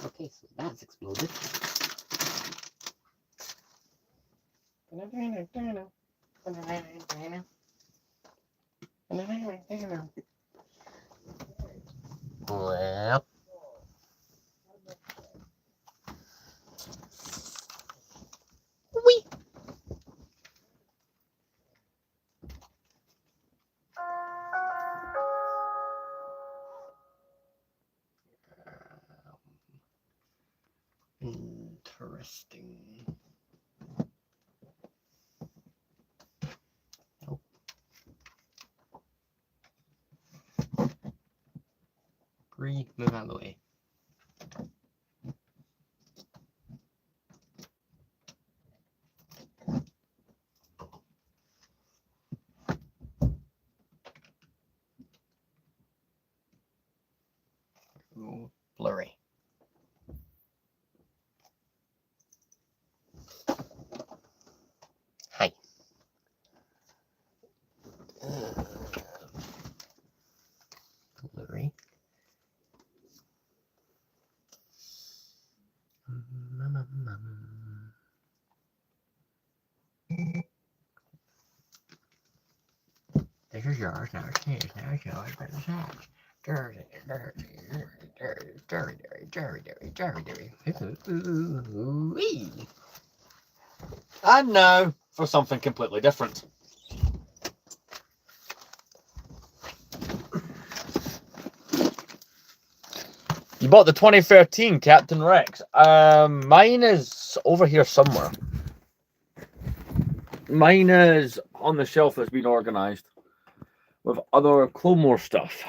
Okay, so that's exploded. Well, wee. Interesting. Nope. Bree, move out of the way. Ooh, blurry. Hi. Blurry. This is yours, now it's his, now it's yours, but it's not. Dirty. Ooh-wee. And now for something completely different. You bought the 2013 Captain Rex. Mine is over here somewhere. Mine is on the shelf that's been organised with other Clone Wars stuff.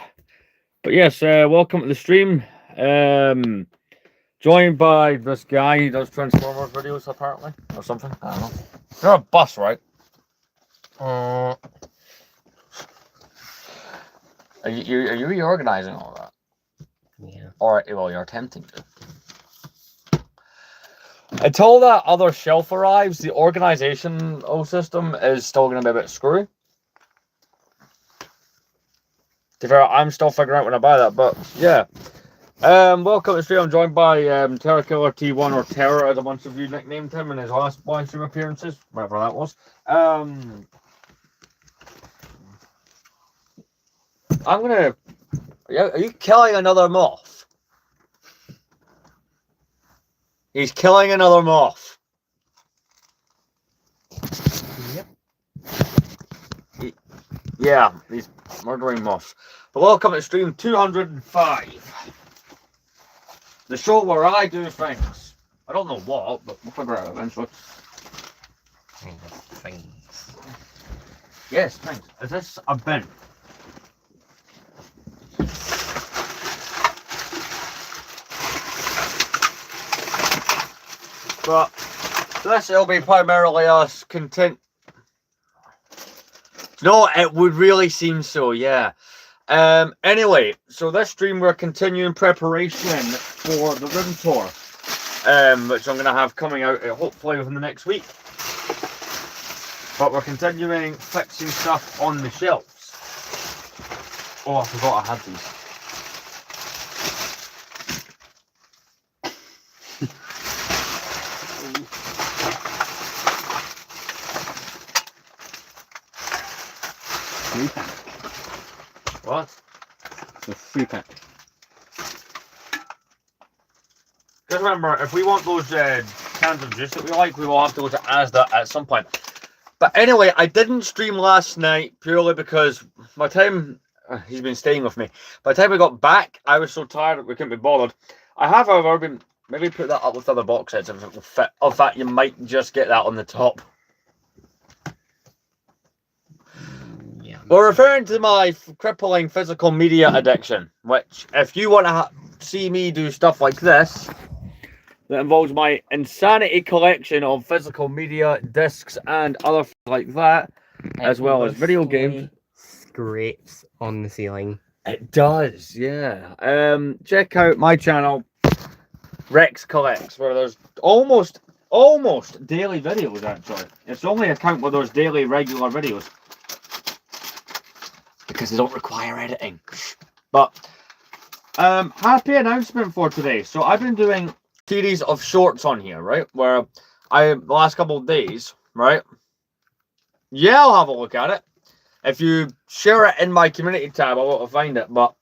But yes, welcome to the stream. Joined by this guy. He does Transformers videos apparently, or something. I don't know. You're a bus, right? Are you reorganizing all that? Yeah. Or well, you're attempting to. Until that other shelf arrives, the organization system is still going to be a bit screwy. To be fair, I'm still figuring out when I buy that, but yeah. Welcome to the stream. I'm joined by Terror Killer T1, or Terror, as a bunch of you nicknamed him in his last live stream appearances, whatever that was. I'm gonna. Are you killing another moth? He's killing another moth. Yep. Yeah, he's murdering moths. But welcome to stream 205. The show where I do things. I don't know what, but we'll figure it out eventually. Kind of things. Yes, things. Is this a bin? But this will be primarily us content. No, it would really seem so, yeah. Anyway, so this stream we're continuing preparation for the room tour, which I'm going to have coming out hopefully within the next week. But we're continuing fixing stuff on the shelves. Oh, I forgot I had these. Free pack. What? It's a free pack. Just remember, if we want those cans of juice that we like, we will have to go to Asda at some point. But anyway, I didn't stream last night purely because by the time he's been staying with me, by the time we got back, I was so tired that we couldn't be bothered. I have, however, been maybe put that up with other box sets if it will fit. In fact, you might just get that on the top. Yeah. We're referring to my crippling physical media addiction, which, if you want to see me do stuff like this, that involves my insanity collection of physical media, discs, and other things like that, as well as video games. Scrapes on the ceiling. It does, yeah. Check out my channel, Rex Collects, where there's almost daily videos, actually. It's the only account where there's daily, regular videos. because they don't require editing. But happy announcement for today. So I've been doing series of shorts on here, right? Where the last couple of days, right? Yeah, I'll have a look at it. If you share it in my community tab, I'll be able to find it. But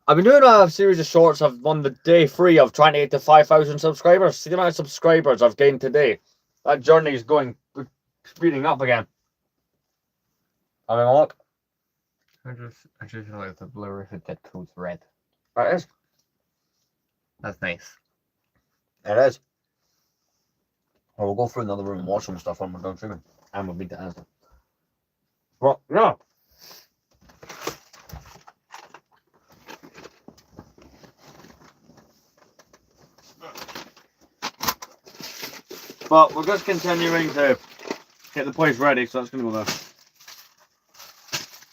I've been doing a series of shorts. I've won the day 3 of trying to get to 5,000 subscribers. See the amount of subscribers I've gained today. That journey is speeding up again. Having a look. I just realized the blue if it Deadpool's red. That is. That's nice. It is. Well, we'll go through another room and watch some stuff when we're done streaming. And we'll beat the answer. Well, yeah. But we're just continuing to get the place ready, so that's going to go there.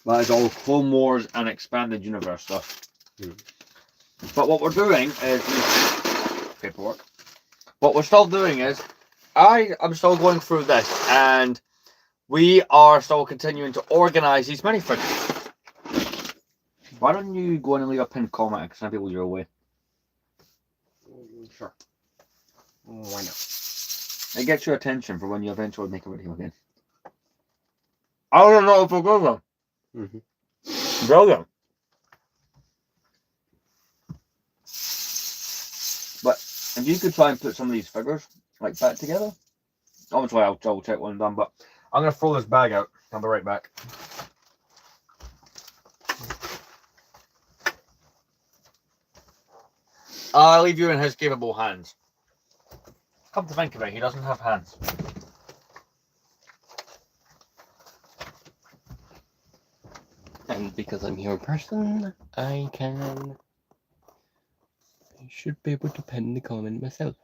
That is all Clone Wars and Expanded Universe stuff. But what we're doing is paperwork. What we're still doing is I'm still going through this, and we are still continuing to organize these minifigures. Why don't you go in and leave a pinned comment and send people your way? Sure. Why not? It gets your attention for when you eventually make a video again. I don't know if we'll go there. Brilliant. But if you could try and put some of these figures like back together, obviously I'll double check when I'm done. But I'm gonna throw this bag out. I'll be right back. I'll leave you in his capable hands. Come to think of it, he doesn't have hands. And because I'm here in person, I should be able to pin the comment myself.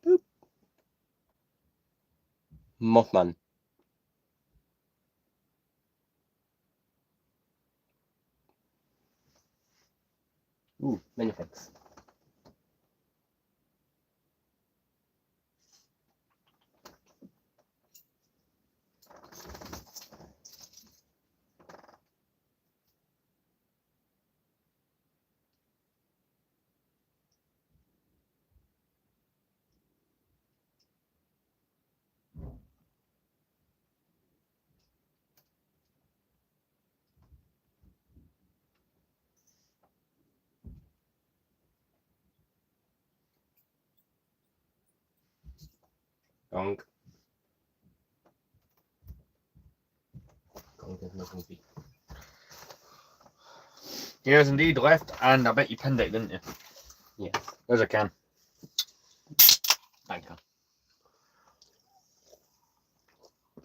Boop. Mothman. Ooh, many thanks. Gong. Gong is nothing to be. Yes, indeed, left, and I bet you pinned it, didn't you? Yes. There's a can. Thank you.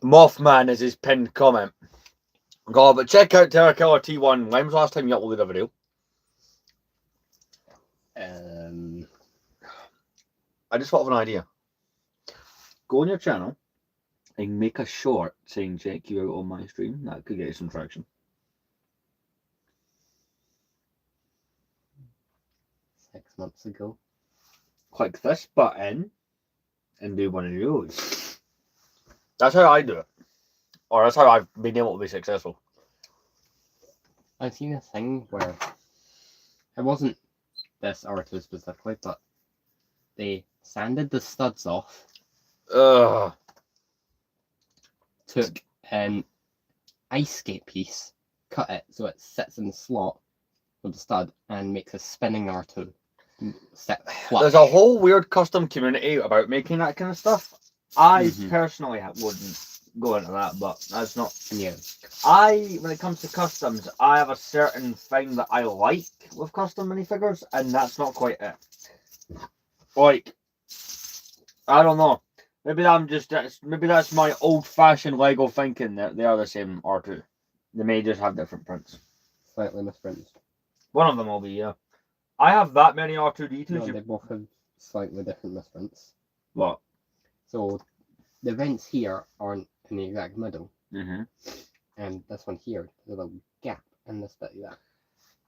Mothman is his pinned comment. God, but check out Terra Killer T1. When was the last time you uploaded a video? I just thought of an idea. Go on your channel and make a short saying check you out on my stream. That could get you some traction. 6 months ago. Click this button and do one of those. That's how I do it. Or that's how I've been able to be successful. I've seen a thing where it wasn't this R2 specifically, but they sanded the studs off, Ugh. took an ice skate piece, cut it so it sits in the slot with the stud, and makes a spinning R2. Sit flush. There's a whole weird custom community about making that kind of stuff. I Mhm. personally wouldn't go into that, but that's not. Yeah. When it comes to customs, I have a certain thing that I like with custom minifigures, and that's not quite it. Like, I don't know. Maybe maybe that's my old-fashioned Lego thinking that they are the same R2. They may just have different prints. Slightly misprinted. One of them will be, yeah. I have that many R2D2s. No, they both have slightly different misprints. What? So the vents here aren't in the exact middle, Mm-hmm. and this one here, there's a little gap in this bit like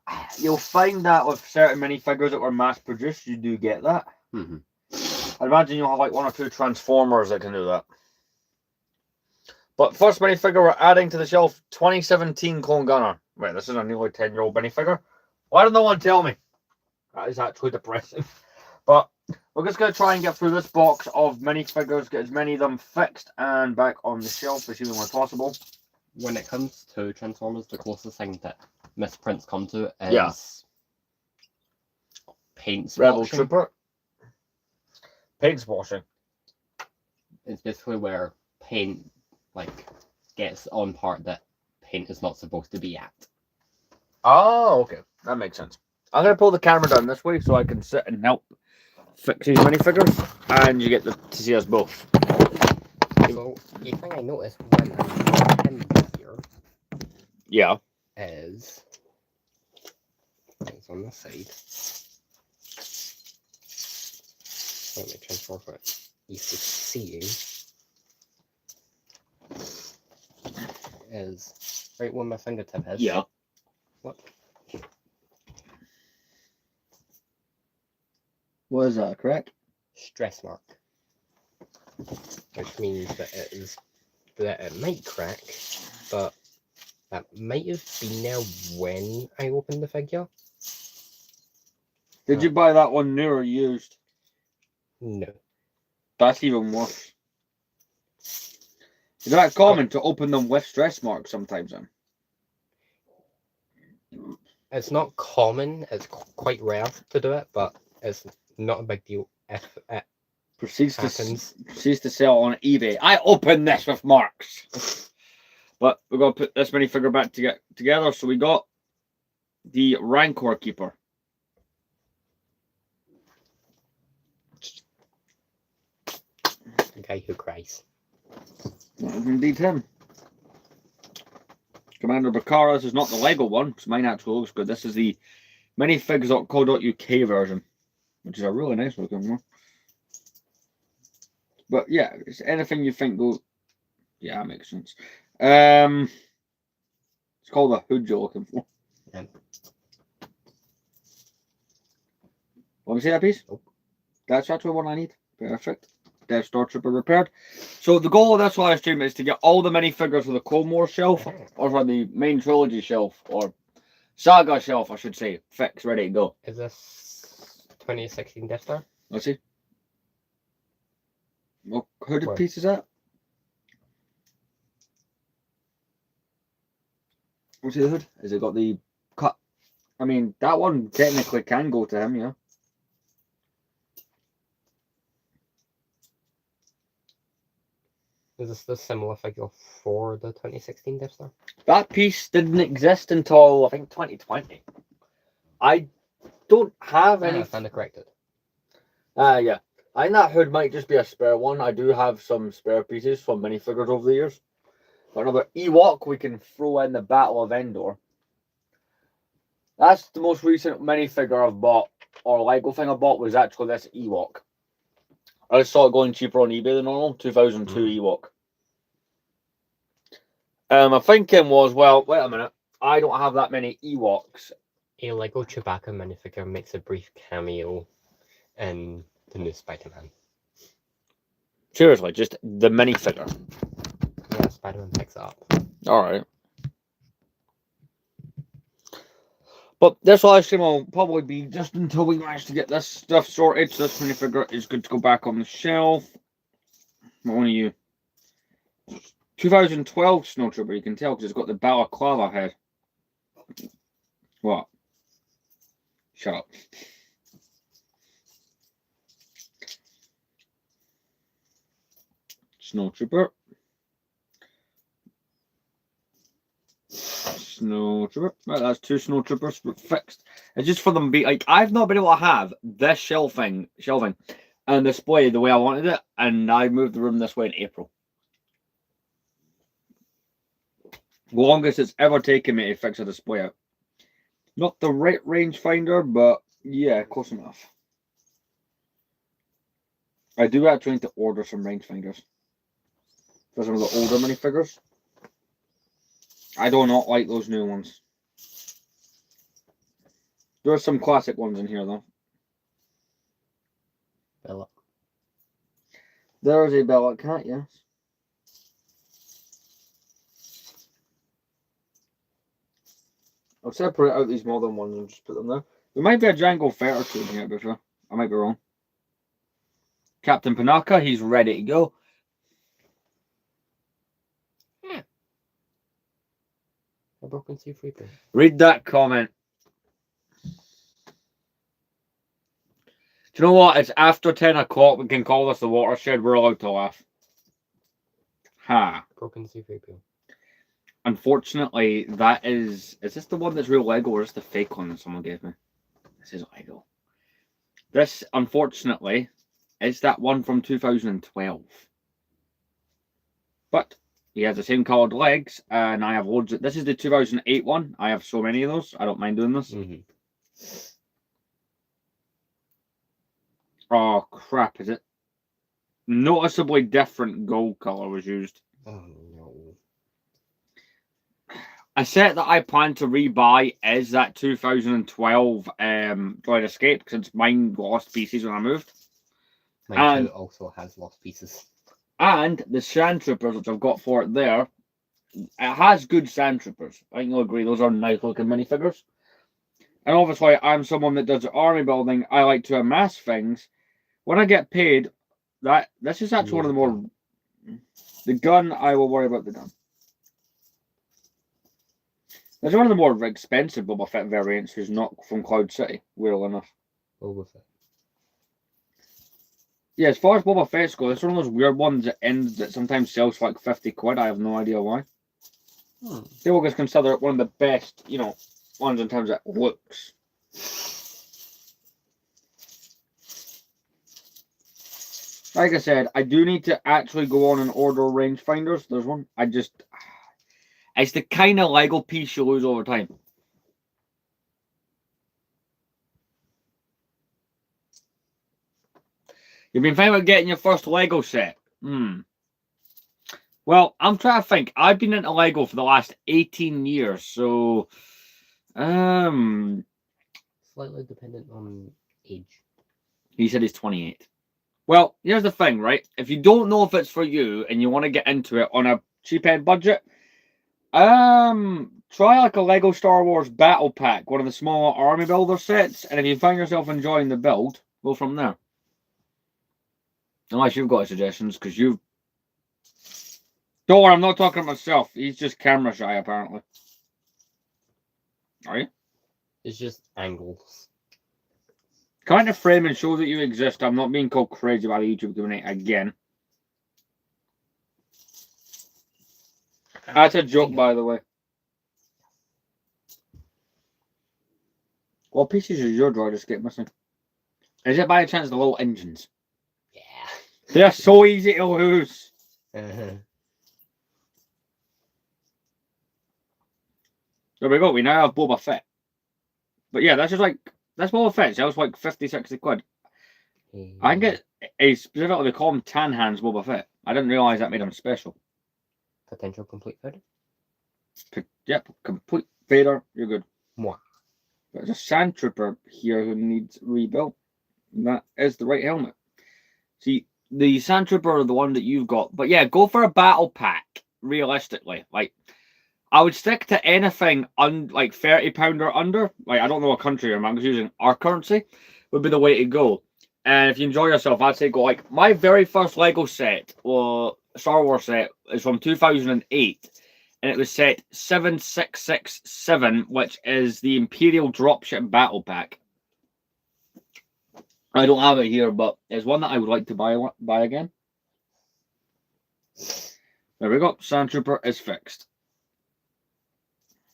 that. You'll find that with certain minifigures that were mass-produced, you do get that. Mm-hmm. I imagine you'll have like 1 or 2 Transformers that can do that. But first minifigure we're adding to the shelf, 2017 Clone Gunner. Wait, this is a nearly 10-year-old minifigure. Why did no one tell me? That is actually depressing. But we're just going to try and get through this box of minifigures, get as many of them fixed and back on the shelf as humanly possible. When it comes to Transformers, the closest thing that misprints come to is Yeah. paint Rebel splashing. Trooper. Paint splashing. It's basically where paint gets on part that paint is not supposed to be at. Oh, okay. That makes sense. I'm going to pull the camera down this way so I can sit and help fix these minifigures, and you get to see us both. So the thing I noticed when I put him here Yeah. is it's on this side. Let me transfer for easy seeing. Is right where my fingertip is. Yeah. What? What is that, correct? Stress mark. Which means that it might crack, but that might have been there when I opened the figure. Did you buy that one new or used? No. That's even worse. Is that common to open them with stress marks sometimes then? It's not common, it's quite rare to do it, but it's not a big deal if it Proceeds happens. to sell on eBay. I opened this with marks. But we're going to put this minifigure back together. So we got the Rancor Keeper. The guy who cries. That is indeed him. Commander Bakara. This is not the Lego one, because mine actually looks good. This is the minifigs.co.uk version, which is a really nice looking one. But yeah, it's anything you think go. Yeah, that makes sense. It's called a hood you're looking for. Yeah. Want me to see that piece? Nope. That's actually what I need. Perfect. Death Star Trooper repaired. So the goal of this live stream is to get all the minifigures for the Clone Wars shelf, or for the main trilogy shelf, or saga shelf, I should say, fixed, ready to go. Is this 2016 Death Star? Let's see. What hooded Where? piece is that? What's the hood? Has it got the cut? I mean, that one technically can go to him, yeah. Is this the similar figure for the 2016 Death Star? That piece didn't exist until, I think, 2020. I don't have any... I found it corrected. Yeah. I think that hood might just be a spare one. I do have some spare pieces from minifigures over the years. Got another Ewok we can throw in the Battle of Endor. That's the most recent minifigure I've bought, or Lego thing I bought, was actually this Ewok. I just saw it going cheaper on eBay than normal. 2002 Ewok. My thinking was, well, wait a minute. I don't have that many Ewoks. A Lego Chewbacca minifigure makes a brief cameo in the new Spider-Man. Seriously, just the minifigure. Yeah, Spider-Man picks it up. Alright. But this live stream will probably be just until we manage to get this stuff sorted. So this minifigure is good to go back on the shelf. What one are you? 2012 Snowtrooper, you can tell because it's got the balaclava head. What? Shut up. Snowtrooper. Snowtrooper. Right, that's two Snowtroopers fixed. It's just for them to be like, I've not been able to have this shelving and display the way I wanted it, and I moved the room this way in April. Longest it's ever taken me to fix a display out. Not the right rangefinder, but yeah, close enough. I do actually need to order some rangefinders for some of the older minifigures. I do not like those new ones. There are some classic ones in here, though. Bella. There is a Bella Cat, yes. I'll separate out these modern ones and just put them there. There might be a Jango Fett or two in here, before. I might be wrong. Captain Panaka, he's ready to go. A broken C3PO. Read that comment. Do you know what? It's after 10 o'clock. We can call this the watershed. We're allowed to laugh. Ha. Broken C3PO. Unfortunately, that is... Is this the one that's real Lego or is this the fake one that someone gave me? This is Lego. This, unfortunately, is that one from 2012. But he has the same coloured legs, and I have loads of... This is the 2008 one. I have so many of those. I don't mind doing this. Oh, crap. Is it? Noticeably different gold colour was used. Oh, no. A set that I plan to rebuy is that 2012 Droid Escape, since mine lost pieces when I moved. Mine too also has lost pieces. And the Sand Troopers, which I've got for it there, it has good Sand Troopers. I think you'll agree, those are nice looking minifigures. And obviously, I'm someone that does army building. I like to amass things. When I get paid, this is actually one of the more... The gun, I will worry about the gun. There's one of the more expensive Boba Fett variants who's not from Cloud City, weirdly enough. Boba Fett. Yeah, as far as Boba Fett's go, it's one of those weird ones that sometimes sells for like 50 quid. I have no idea why. People just consider it one of the best, ones in terms of looks. Like I said, I do need to actually go on and order rangefinders. There's one. It's the kind of Lego piece you lose over time. You've been thinking about getting your first Lego set? Well, I'm trying to think. I've been into Lego for the last 18 years, so... Slightly dependent on age. He said he's 28. Well, here's the thing, right? If you don't know if it's for you and you want to get into it on a cheap-head budget, try like a Lego Star Wars Battle Pack, one of the smaller army builder sets, and if you find yourself enjoying the build, go from there. Unless you've got suggestions, because you've... Don't worry, I'm not talking to myself. He's just camera shy, apparently. Are you? It's just angles. Kind of frame and show that you exist. I'm not being called crazy by the YouTube community again. That's a joke, by the way. What pieces is your Droid Escape missing? Is it by chance the little engines? Yeah. They're so easy to lose. There we go. We now have Boba Fett. But yeah, that's Boba Fett. That was like 50, 60 quid. I can get specifically they call him Tan Hands Boba Fett. I didn't realise that made him special. Potential complete Vader? Yep, complete Vader. You're good. What? There's a Sand Trooper here who needs rebuilt. And that is the right helmet. See, the Sand Trooper are the one that you've got. But yeah, go for a battle pack, realistically. Like, I would stick to anything like £30 or under. Like, I don't know what country you're in, I'm just using our currency. Would be the way to go. And if you enjoy yourself, I'd say go like, my very first Lego set, or Star Wars set, is from 2008. And it was set 7667, which is the Imperial Dropship Battle Pack. I don't have it here, but it's one that I would like to buy again. There we go. Sand Trooper is fixed.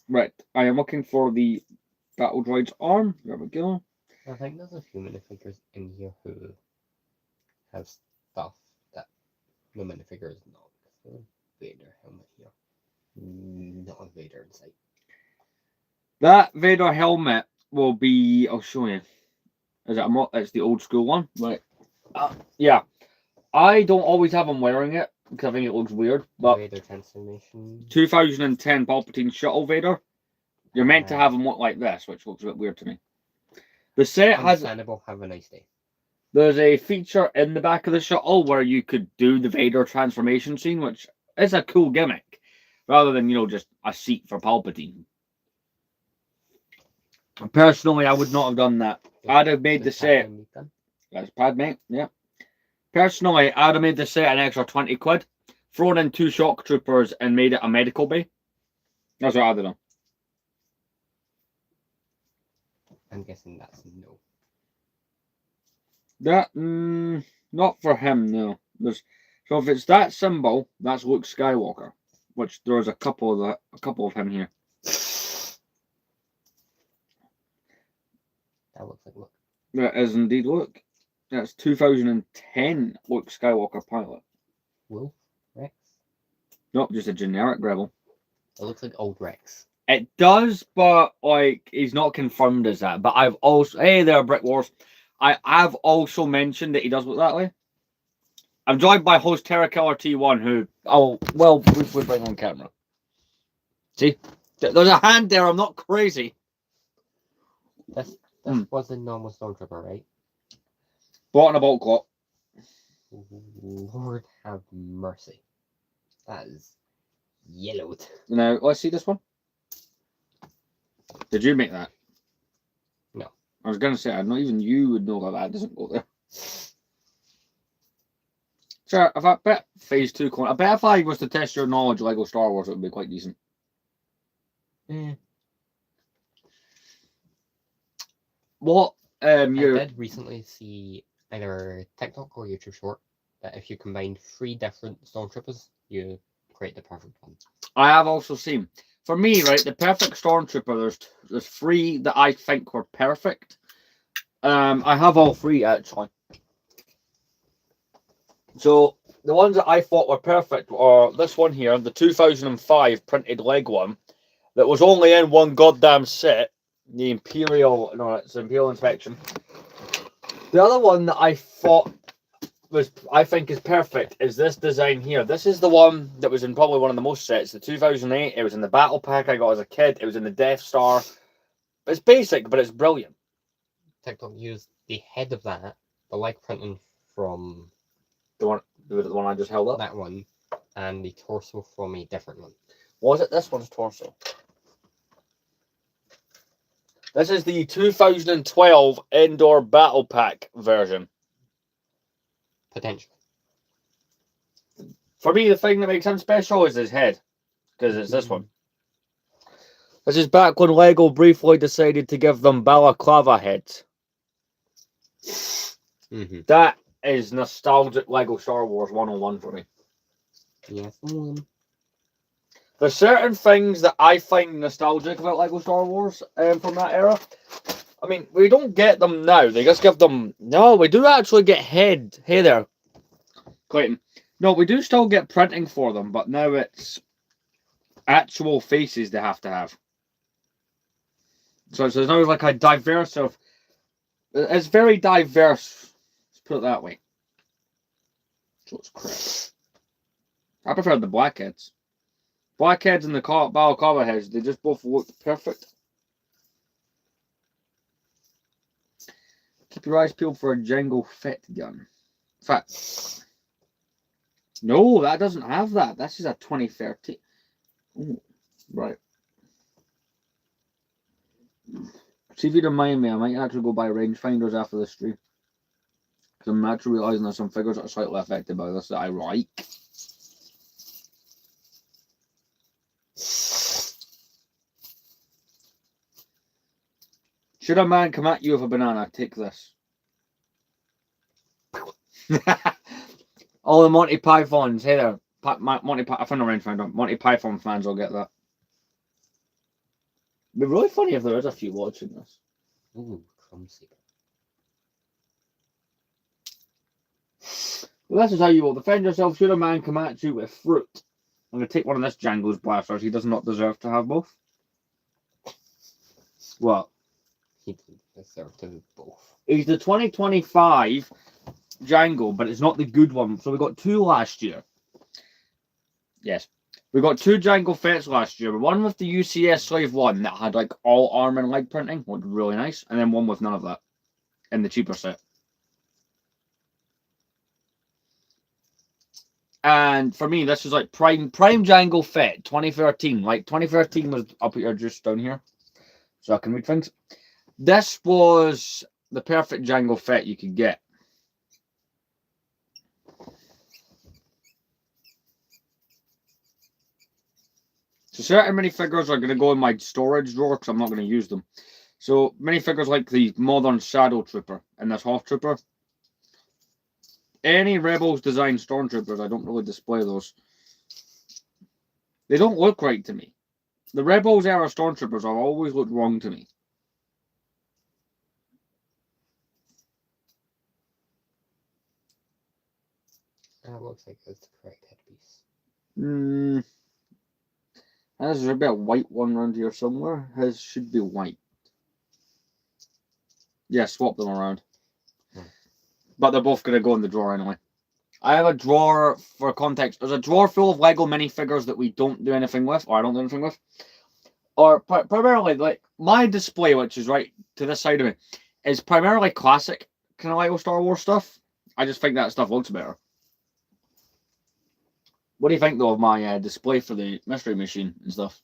Right. I am looking for the Battle Droid's arm. There we go. I think there's a few minifigures in here who have stuff that the minifigure is not. The Vader helmet here. Not a Vader in sight. That Vader helmet will be... I'll show you. Is it it's the old school one? Right. Yeah. I don't always have him wearing it because I think it looks weird. But Vader transformation. 2010 Palpatine Shuttle Vader. You're meant to have him look like this, which looks a bit weird to me. The set has... Understandable. Have a nice day. There's a feature in the back of the shuttle where you could do the Vader transformation scene, which is a cool gimmick. Rather than, just a seat for Palpatine. Personally, I would not have done that. I'd have made the set. Batman meet them. That's bad, mate. Yeah. Personally, I'd have made the set an extra 20 quid, thrown in 2 shock troopers, and made it a medical bay. That's what I'd have done. I'm guessing that's no. That not for him, no. So if it's that symbol, that's Luke Skywalker, which there's a couple of him here. That looks like Luke. That is indeed Luke. That's 2010 Luke Skywalker pilot. Wolf? Rex? Not just a generic rebel. It looks like old Rex. It does, but like he's not confirmed as that. But I've also there, Brick Wars. I've also mentioned that he does look that way. I'm joined by host Terra Killer T1, who we'll bring on camera. See, there's a hand there. I'm not crazy. This was a normal stormtrooper, right? Bought in a bolt clock. Lord have mercy. That is yellowed. Now let's see this one. Did you make that? No. I was gonna say, not even you would know that doesn't go there. Sure, if I bet phase 2 I bet if I was to test your knowledge of Lego Star Wars, it would be quite decent. What I did recently see either TikTok or YouTube short that if you combine 3 different stormtroopers, you create the perfect one. I have also seen. For me, right, the perfect stormtrooper, there's 3 that I think were perfect. I have all 3 actually. So the ones that I thought were perfect are this one here, the 2005 printed leg one, that was only in one goddamn set. The Imperial, no, it's Imperial Inspection. The other one that I think is perfect is this design here. This is the one that was in probably one of the most sets, the 2008. It was in the battle pack I got as a kid. It was in the Death Star. It's basic, but it's brilliant. TikTok used the head of that, the leg printing from The one I just held up. that one, and the torso from a different one. Was it this one's torso? This is the 2012 Indoor Battle Pack version. Potentially. For me, the thing that makes him special is his head, because it's this one. This is back when Lego briefly decided to give them balaclava heads. That is nostalgic Lego Star Wars 101 for me. Yes. There's certain things that I find nostalgic about Lego Star Wars from that era. I mean, we don't get them now. They just give them... No, we do actually get head. Hey there, Clayton. No, we do still get printing for them, but now it's actual faces they have to have. So there's now like a diverse of... It's very diverse. Let's put it that way. So it's crap. I prefer the blackheads. Blackheads and the balaclava heads, they just both look perfect. Keep your eyes peeled for a Jango Fett gun. Fett. No, that doesn't have that. This is a 2013. Ooh, right. See if you remind me, I might actually go buy rangefinders after this stream. Because I'm actually realising there's some figures that are slightly affected by this that I like. Should a man come at you with a banana, take this. All the Monty Pythons, hey there. I found a rangefinder. Monty Python fans will get that. It'd be really funny if there is a few watching this. Ooh, clumsy. Well, this is how you will defend yourself should a man come at you with fruit. I'm going to take one of this Jango's blasters. He does not deserve to have both. What? He didn't deserve to have both. He's the 2025 Jango, but it's not the good one. So we got 2 last year. Yes. We got 2 Jango Fetts last year. One with the UCS Slave 1 that had like all arm and leg printing. Looked really nice. And then one with none of that. In the cheaper set. And for me, this is like prime Jango Fett 2013. Like 2013 was, I'll put your juice down here so I can read things. This was the perfect Jango Fett you could get. So certain minifigures are going to go in my storage drawer because I'm not going to use them. So minifigures like the modern Shadow Trooper and this Hoth Trooper. Any Rebels design Stormtroopers, I don't really display those. They don't look right to me. The Rebels era Stormtroopers have always looked wrong to me. That looks like it's the correct headpiece. There's a bit of white one around here somewhere. His should be white. Yeah, swap them around. But they're both going to go in the drawer anyway. I have a drawer, for context, there's a drawer full of Lego minifigures that we don't do anything with, or I don't do anything with. Or primarily, like, my display, which is right to this side of me, is primarily classic kind of Lego Star Wars stuff. I just think that stuff looks better. What do you think, though, of my display for the Mystery Machine and stuff?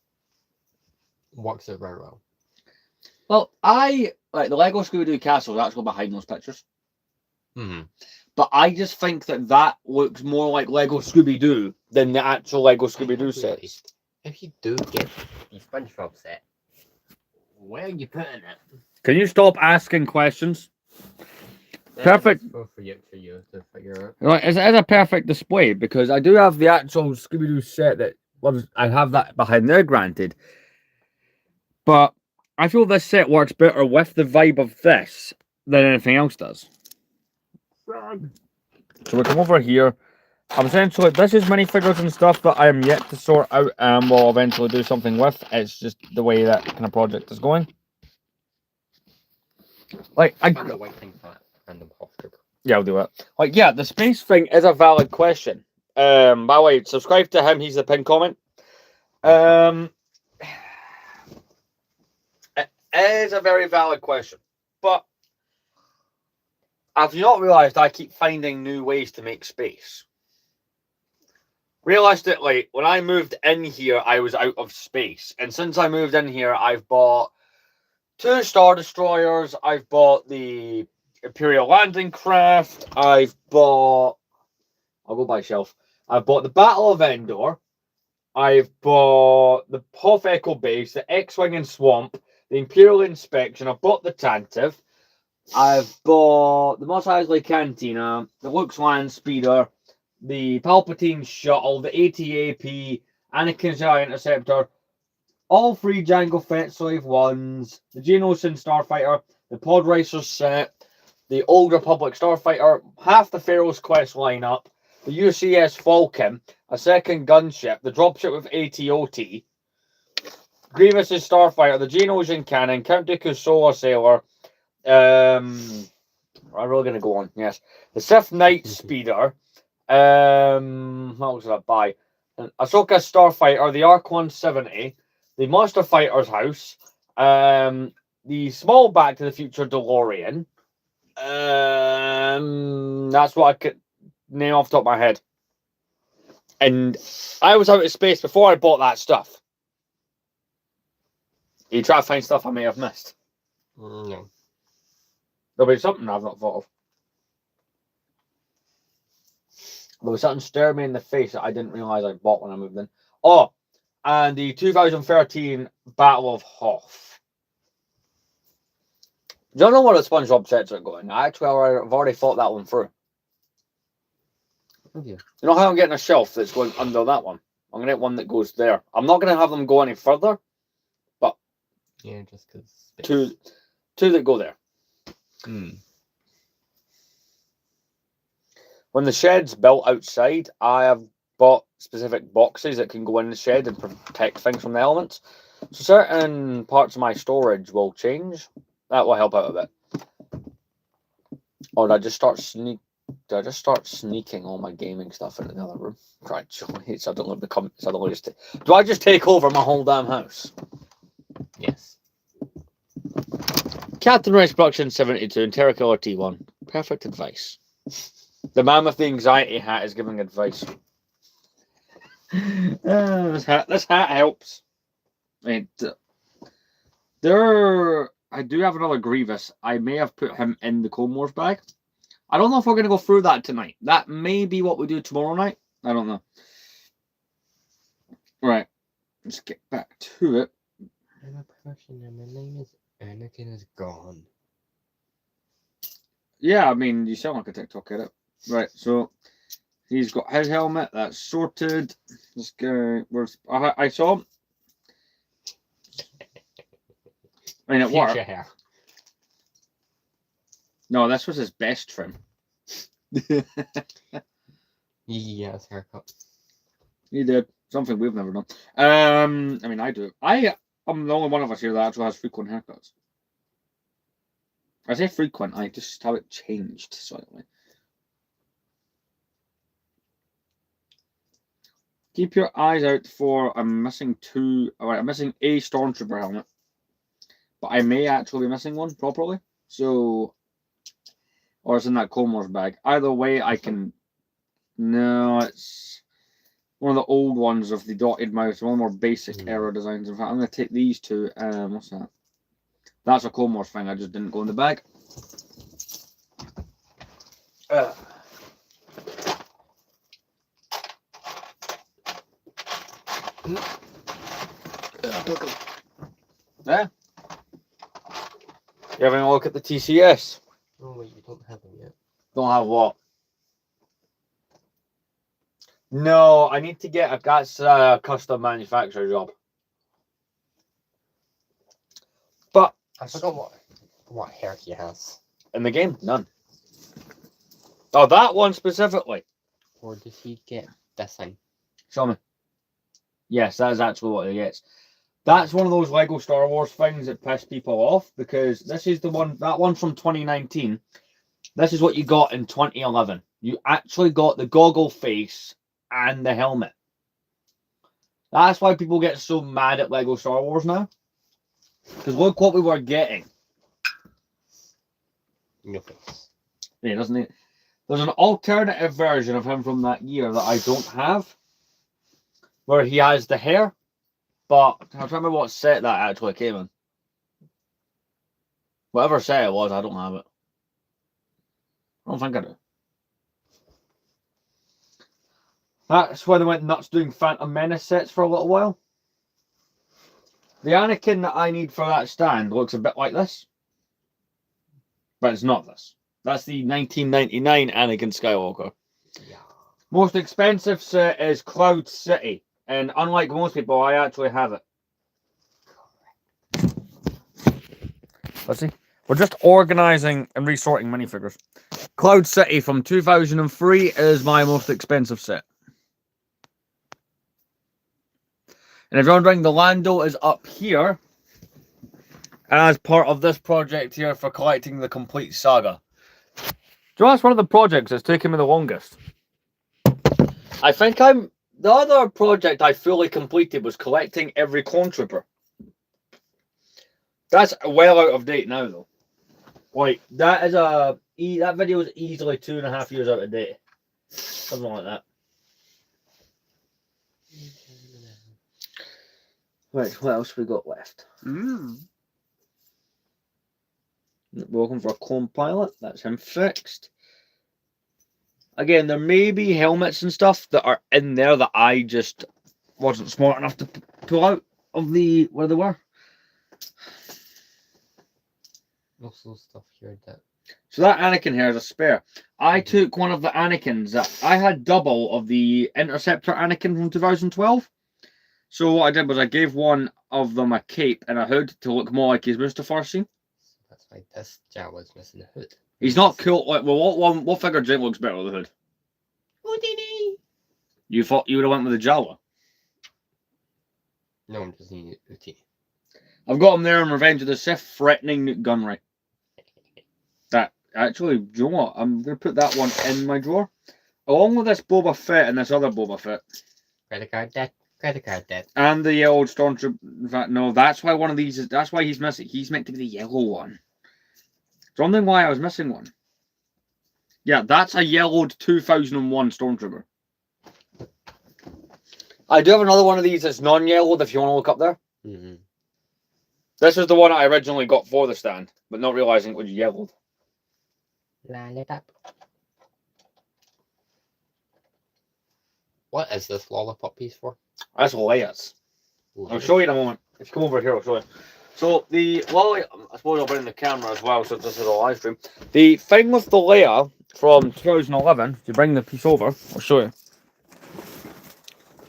Works out very well. Well, like, the Lego Scooby-Doo castle is actually behind those pictures. Mm-hmm. But I just think that looks more like Lego Scooby-Doo than the actual Lego Scooby-Doo set. If you do get the SpongeBob set, where are you putting it? Can you stop asking questions? Perfect. For you to figure out. Right, it's a perfect display because I do have the actual Scooby-Doo set that I have that behind there, granted. But I feel this set works better with the vibe of this than anything else does. So we come over here. I'm essentially, this is minifigures and stuff that I am yet to sort out and will eventually do something with. It's just the way that kind of project is going. Like, Find the white thing for that random Hoth Trooper. Yeah, I'll do it. Like, yeah, the space thing is a valid question. By the way, subscribe to him. He's the pinned comment. It is a very valid question. But have you not realised I keep finding new ways to make space? Realistically, when I moved in here, I was out of space. And since I moved in here, I've bought 2 Star Destroyers. I've bought the Imperial Landing Craft. I've bought... I'll go by shelf. I've bought the Battle of Endor. I've bought the Hoth Echo Base, the X-Wing and Swamp, the Imperial Inspection. I've bought the Tantive. I've bought the Mos Eisley Cantina, the Luke's Land Speeder, the Palpatine Shuttle, the AT-AP, Anakin's Jedi Interceptor, all 3 Jango Fett Slave 1s, the Geonosis Starfighter, the Pod Racers set, the Old Republic Starfighter, half the Pharaoh's Quest lineup, the UCS Falcon, a second gunship, the dropship with AT-OT, Grievous's Starfighter, the Geonosian Cannon, Count Dooku's Solar Sailor, I'm really going to go on, yes. The Sith Knight Speeder, what else did I buy? Ahsoka Starfighter, the Arc 170, the Monster Fighter's House, the small Back to the Future DeLorean. That's what I could name off the top of my head. And I was out of space before I bought that stuff. You try to find stuff I may have missed. No. There'll be something I've not thought of. There was something staring me in the face that I didn't realise I bought when I moved in. Oh, and the 2013 Battle of Hoth. Don't know where the SpongeBob sets are going. I've already thought that one through. Yeah. You know how I'm getting a shelf that's going under that one? I'm going to get one that goes there. I'm not going to have them go any further, but Yeah, just because. two that go there. When the shed's built outside, I have bought specific boxes that can go in the shed and protect things from the elements. So certain parts of my storage will change. That will help out a bit. Or did I just start sneaking all my gaming stuff into the other room? Right, suddenly just. Do I just take over my whole damn house? Yes. Captain Race Production 72 and Terra Killer T1. Perfect advice. The man with the anxiety hat is giving advice. This hat helps. They're I do have another Grievous. I may have put him in the Clone Wars bag. I don't know if we're going to go through that tonight. That may be what we do tomorrow night. I don't know. Right. Let's get back to it. I'm a person and my name is Anakin is gone. Yeah, I mean, you sound like a TikTok edit. Right, so he's got his helmet. That's sorted. Let's go. Where's I saw him. I mean, it Future worked. hair. No, this was his best trim. Yes, haircut. He did something we've never done. I mean, I do. I'm the only one of us here that actually has frequent haircuts. I say frequent. I just have it changed slightly. Keep your eyes out for. I'm missing two. Alright, I'm missing a Stormtrooper helmet, but I may actually be missing one properly. So, or it's in that Clone Wars bag. Either way, I can. No, it's one of the old ones of the dotted mouse. One of the more basic era designs. In fact, I'm going to take these two. What's that? That's a Clone Wars thing. I just didn't go in the bag. Yeah. You having a look at the TCS? Oh wait, you don't have them yet. Don't have what? No, I need to get that's a custom manufacturer job. But I forgot what hair he has. in the game, none. Oh, that one specifically. Or did he get this thing? Show me. Yes, that is actually what he gets. That's one of those Lego Star Wars things that piss people off because this is the one, that one's from 2019. This is what you got in 2011. You actually got the goggle face and the helmet. That's why people get so mad at Lego Star Wars now. Because look what we were getting. No face. Yeah, doesn't it? There's an alternative version of him from that year that I don't have, where he has the hair, but I can't remember what set that actually came in. Whatever set it was, I don't have it. I don't think I do. That's why they went nuts doing Phantom Menace sets for a little while. The Anakin that I need for that stand looks a bit like this, but it's not this. That's the 1999 Anakin Skywalker. Yeah. Most expensive set is Cloud City, and unlike most people, I actually have it. Let's see. We're just organising and resorting minifigures. Cloud City from 2003 is my most expensive set. And if you're wondering, the Lando is up here as part of this project here for collecting the complete saga. Do you know that's one of the projects that's taken me the longest? I think the other project I fully completed was collecting every clone trooper. That's well out of date now though. Like that video is easily 2.5 years out of date. Something like that. Right, what else we got left? We're looking for a clone pilot. That's him fixed. Again, there may be helmets and stuff that are in there that I just wasn't smart enough to pull out of where they were. Also stuff here that. So that Anakin here is a spare. I took one of the Anakins that I had double of the Interceptor Anakin from 2012. So what I did was I gave one of them a cape and a hood to look more like his Mustafar scene. That's why this Jawa's missing a hood. He's not cool. Like, well, what figure do you think looks better with a hood? Houdini! You thought you would have went with the Jawa? No, I'm just needing Uti. I've got him there in Revenge of the Sith, threatening Newt Gunray. That actually, do you know what? I'm gonna put that one in my drawer, along with this Boba Fett and this other Boba Fett. Credit card debt. Credit card debt. And the old Stormtrooper. In fact, no, that's why one of these is. That's why he's missing. He's meant to be the yellow one. So I'm wondering why I was missing one. Yeah, that's a yellowed 2001 Stormtrooper. I do have another one of these that's non-yellowed if you want to look up there. Mm-hmm. This was the one I originally got for the stand, but not realizing it was yellowed. Lollipop. What is this lollipop piece for? That's Leia's. I'll show you in a moment. If you come over here, I'll show you. So the Lolly, I suppose I'll bring the camera as well, so this is a live stream. The thing with the Leia from 2011, if you bring the piece over, I'll show you.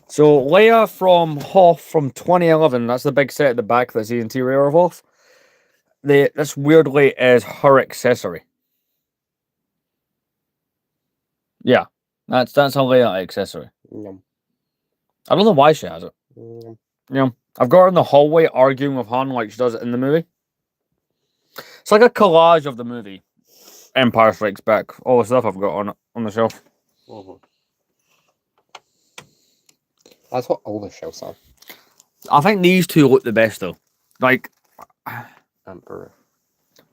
So Leia from Hoth from 2011, that's the big set at the back, that's the interior of Hoth. This weirdly is her accessory. Yeah, that's a Leia accessory. Yum. I don't know why she has it. Yum. Yeah, I've got her in the hallway arguing with Han like she does it in the movie. It's like a collage of the movie Empire Strikes Back. All the stuff I've got on the shelf. Mhm. That's what all the shelves are. I think these two look the best though. Like, Emperor.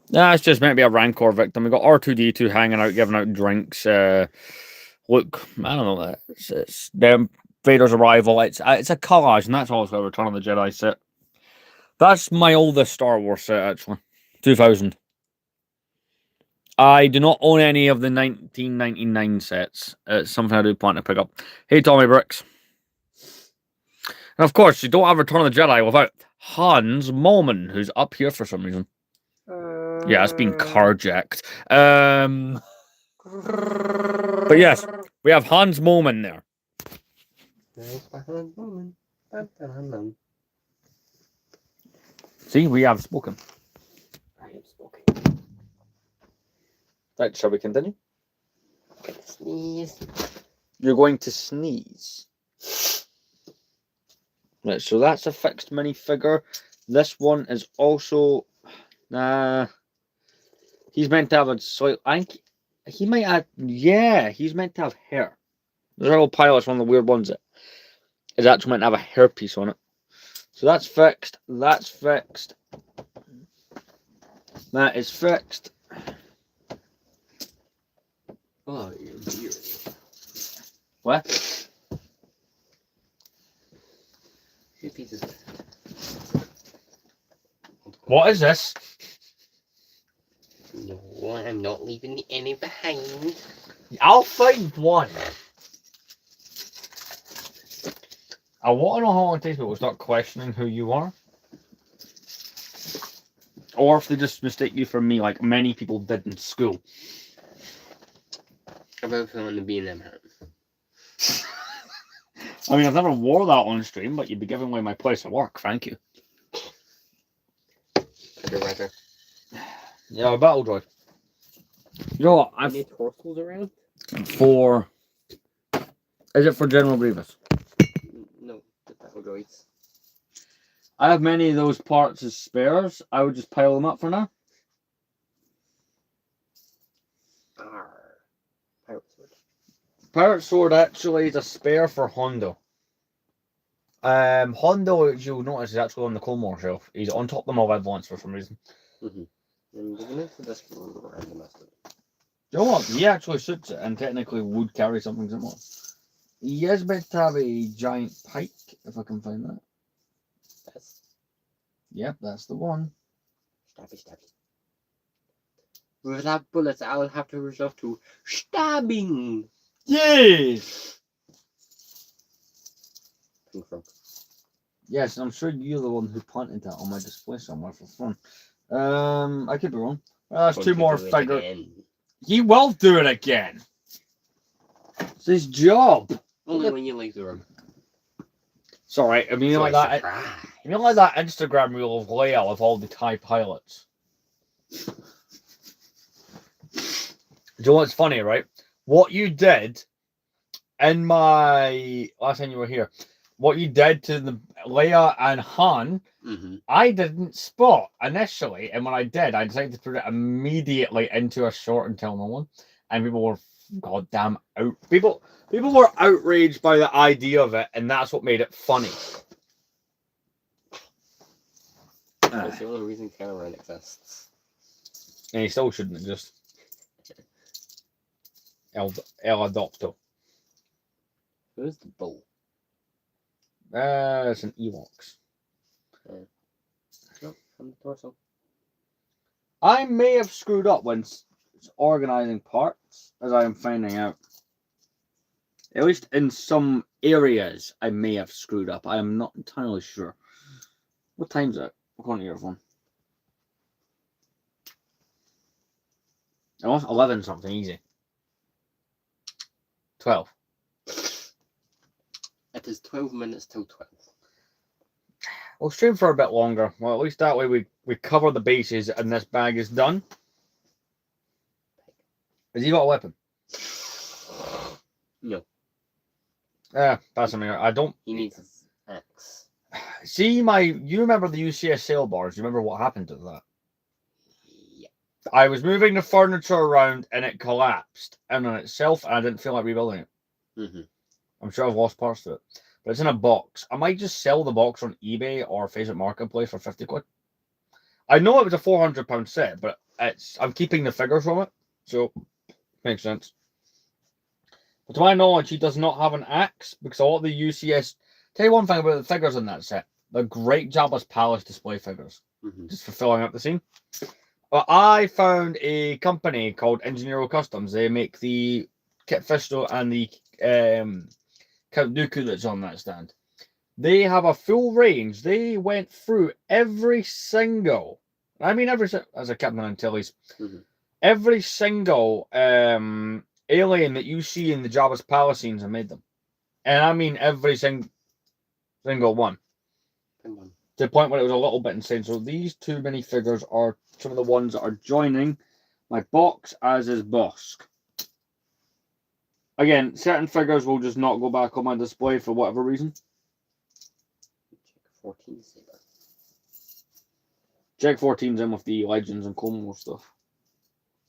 yeah, it's just maybe a Rancor victim. We got R2D2 hanging out, giving out drinks. Look, I don't know. It's them Vader's arrival. It's a collage, and that's also a Return of the Jedi set. That's my oldest Star Wars set, actually. 2000. I do not own any of the 1999 sets. It's something I do plan to pick up. Hey, Tommy Bricks. And of course, you don't have Return of the Jedi without Hans Moleman, who's up here for some reason. Yeah, it's been carjacked. But yes, we have Hans Moleman there. See, we have spoken. I am spoken. Right, shall we continue? Sneeze. You're going to sneeze. Right, so that's a fixed minifigure. This one is also... he's meant to have a slight... I think he might have... Yeah, he's meant to have hair. The Rebel Pilot's one of the weird ones that is actually meant to have a hairpiece on it. So that's fixed. That's fixed. That is fixed. Oh, you're weird. What? 2 pieces. What is this? No, I'm not leaving any behind. I'll find one. I want to know how long it takes people to start questioning who you are. Or if they just mistake you for me, like many people did in school. I'm going to be in them hands. I mean, I've never wore that on stream, but you'd be giving away my place of work. Thank you. Roger. Yeah, Battle Droid. You know what? Any torsos around? For... Is it for General Grievous? No, the battle droids. I have many of those parts as spares. I would just pile them up for now. Arr. Pirate sword. Pirate Sword actually is a spare for Hondo. Hondo, as you'll notice, is actually on the Clone Wars shelf. He's on top of the Malev once for some reason. Mm-hmm. And the next to this random method. You know what? He actually suits it and technically would carry something similar. He is meant to have a giant pike, if I can find that. That's Yep, that's the one. stabby stabby. Without bullets, I'll have to resort to stabbing. Yes! Pink frog. Yes, I'm sure you're the one who planted that on my display somewhere for fun. I could be wrong. That's Won't two you more do it figures. again? He will do it again. It's his job. Only when you laser him. It's alright. I mean, So like I that. surprise. You know, like that Instagram reel of Leia of all the TIE pilots. Do you know what's funny, right? What you did in my last time you were here, what you did to the Leia and Han, Mm-hmm. I didn't spot initially, and when I did, I decided to put it immediately into a short and tell no one, and people were goddamn out. People were outraged by the idea of it, and that's what made it funny. That's the only reason Kylo Ren exists. And he still shouldn't exist. El Adopto. Who's the bull? It's an Ewoks. Nope, on the torso. I may have screwed up when organizing parts, as I am finding out. At least in some areas, I may have screwed up. I am not entirely sure. What time's it? According to your phone. Oh, 11 something, easy. 12. It is 12 minutes till 12. We'll stream for a bit longer. Well, at least that way we cover the bases and this bag is done. Has he got a weapon? No. That's something I don't. He needs his axe. See you remember the UCS sail bars? You remember what happened to that? Yeah. I was moving the furniture around and it collapsed in on itself and I didn't feel like rebuilding it. Mm-hmm. I'm sure I've lost parts to it. But it's in a box. I might just sell the box on eBay or Facebook Marketplace for 50 quid. I know it was a £400 set, but I'm keeping the figures from it. So, makes sense. But to my knowledge, he does not have an axe because a lot of the UCS... Tell you one thing about the figures in that set. They're great Jabba's Palace display figures. Mm-hmm. Just for filling up the scene. Well, I found a company called Engineero Customs. They make the Kit Fisto and the Count Dooku that's on that stand. They have a full range. They went through every single... as a Captain Antilles. Mm-hmm. Every single alien that you see in the Jabba's Palace scenes and made them. And I mean every single one. To the point where it was a little bit insane. So these two minifigures are some of the ones that are joining my box, as is Bosk. Again, certain figures will just not go back on my display for whatever reason. Check 14 saber. Check 14's in with the Legends and Clone Wars stuff.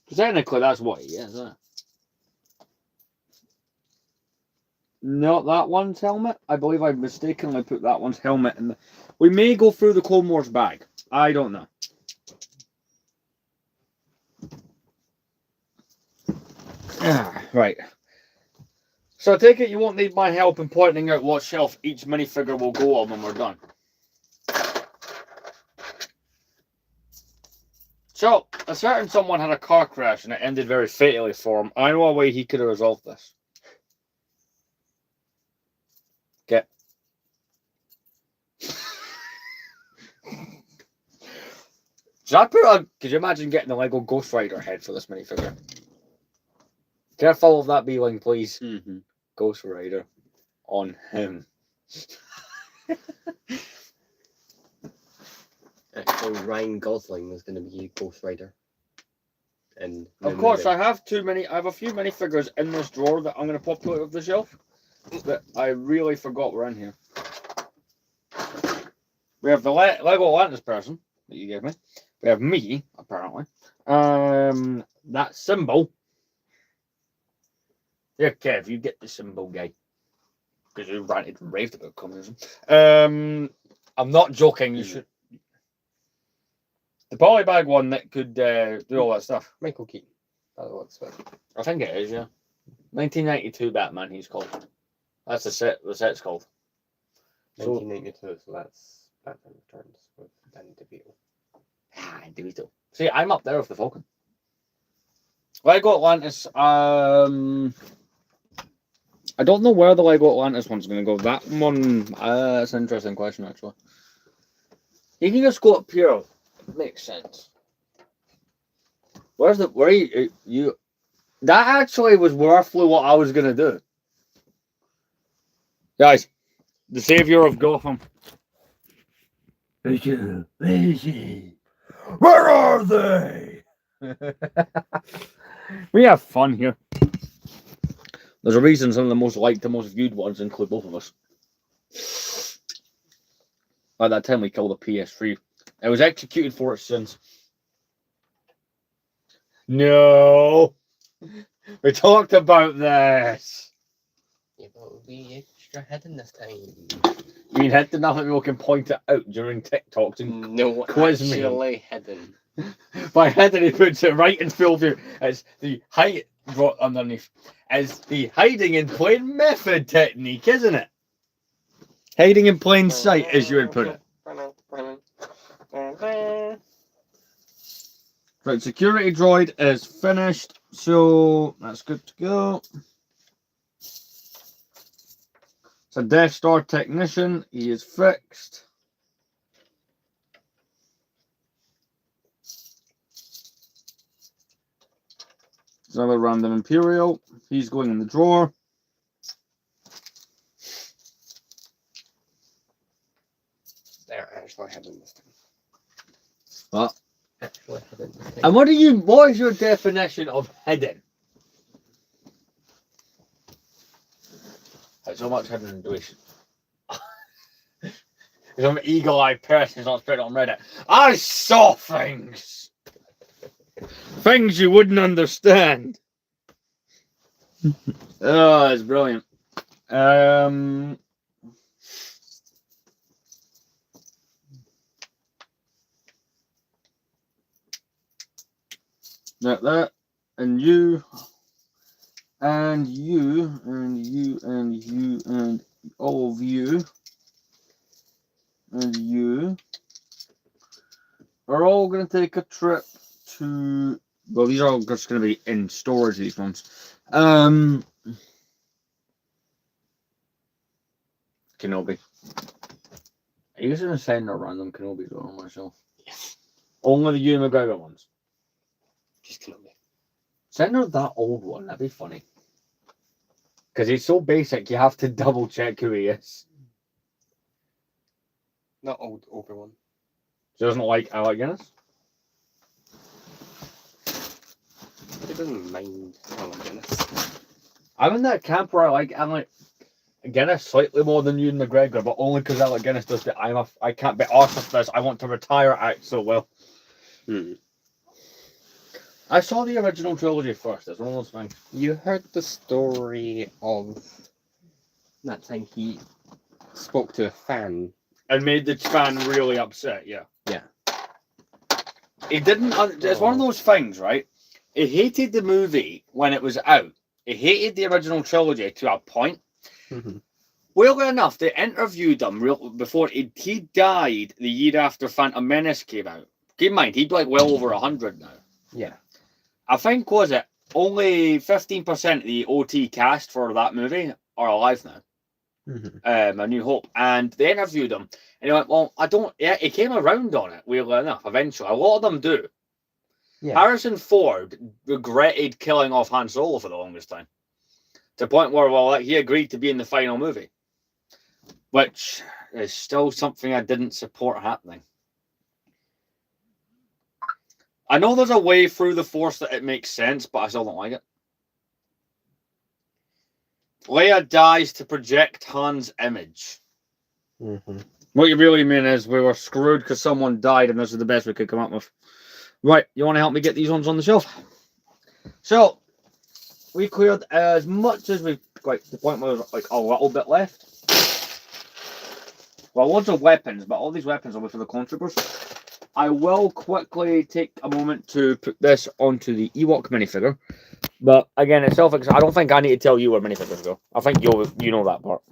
Because technically that's what he is, isn't it? Not that one's helmet. I believe I mistakenly put that one's helmet in the... We may go through the Clone Wars bag. I don't know. Right. So I take it you won't need my help in pointing out what shelf each minifigure will go on when we're done. So, a certain someone had a car crash and it ended very fatally for him. I know a way he could have resolved this. Get. Should I put a... Could you imagine getting the Lego Ghost Rider head for this minifigure? Can I follow that B-Wing, please? Mm-hmm. Ghost Rider on him. Actually, Ryan Gosling was going to be Ghost Rider. And Of course, I have a few minifigures in this drawer that I'm going to populate off the shelf that I really forgot were in here. We have the Lego Atlantis person that you gave me. We have me, apparently. That symbol. Yeah, Kev, you get the symbol guy. Because you ranted and raved about communism. I'm not joking, you should. The polybag one that could do all that stuff. Michael Keaton. That looks good. I think it is, yeah. 1992 Batman, he's called. That's the set. The set's called. 1992, so that's Batman Returns with Danny DeVito. Ah, DeVito. See, I'm up there with the Falcon. Lego Atlantis. I don't know where the Lego Atlantis one's going to go. That one, that's an interesting question, actually. You can just go up here. It makes sense. Where are you? That actually was roughly what I was going to do. Guys, the savior of Gotham. Where are they? We have fun here. There's a reason some of the most liked and most viewed ones include both of us. By that time we killed the PS3. It was executed for its sins. No! We talked about this! Yeah, but it'll be extra hidden this time. You mean hidden enough that people can point it out during TikToks and No, quiz me? actually hidden. By hidden, he puts it right in full view. It's the height brought underneath. It's the hiding in plain method technique, isn't it? Hiding in plain sight, as you would put it. Right, security droid is finished, so that's good to go. It's a Death Star technician. He is fixed. There's another random Imperial. He's going in the drawer. There, actually, I haven't missed him. What? Actually, I haven't missed him. And what is your definition of hidden? Like so much hidden intuition. Because I'm an eagle-eyed person who's not spread on Reddit. I saw things! Things you wouldn't understand. Oh, it's brilliant. That, and you, and you, and you, and you, and all of you, and you are all going to take a trip to. Well, these are all just going to be in storage. These ones. Kenobi. Are you going to send a random Kenobi on myself? Yes. Only the Ewan McGregor ones. Just Kenobi. Send her that old one. That'd be funny. Because he's so basic, you have to double check who he is. Not old Obi-Wan. She doesn't like Alec Guinness. He doesn't mind Alec Guinness. I'm in that camp where I like Alec Guinness slightly more than Ewan McGregor, but only because Alec Guinness does the I can't be arsed with this, I want to retire act so well. I saw the original trilogy first. It's one of those things. You heard the story of that time he spoke to a fan. And made the fan really upset, yeah. Yeah. He didn't. It's one of those things, right? He hated the movie when it was out. He hated the original trilogy to a point. Weirdly enough, they interviewed him before he died the year after Phantom Menace came out. Keep in mind, he'd be like well over 100 now. Yeah. I think, was it, only 15% of the OT cast for that movie are alive now. A New Hope. And they interviewed him. And he went, well, I don't... Yeah, he came around on it, weirdly enough, eventually. A lot of them do. Yeah. Harrison Ford regretted killing off Han Solo for the longest time. To the point where, well, he agreed to be in the final movie. Which is still something I didn't support happening. I know there's a way through the Force that it makes sense, but I still don't like it. Leia dies to project Han's image. What you really mean is we were screwed because someone died and this is the best we could come up with. Right, you want to help me get these ones on the shelf? So, we cleared as much as we've got to the point where there's like a little bit left. Well, loads of weapons, but all these weapons will be for the Clonetroopers. I will quickly take a moment to put this onto the Ewok minifigure. But again, it's I don't think I need to tell you where minifigures go. I think you know that part.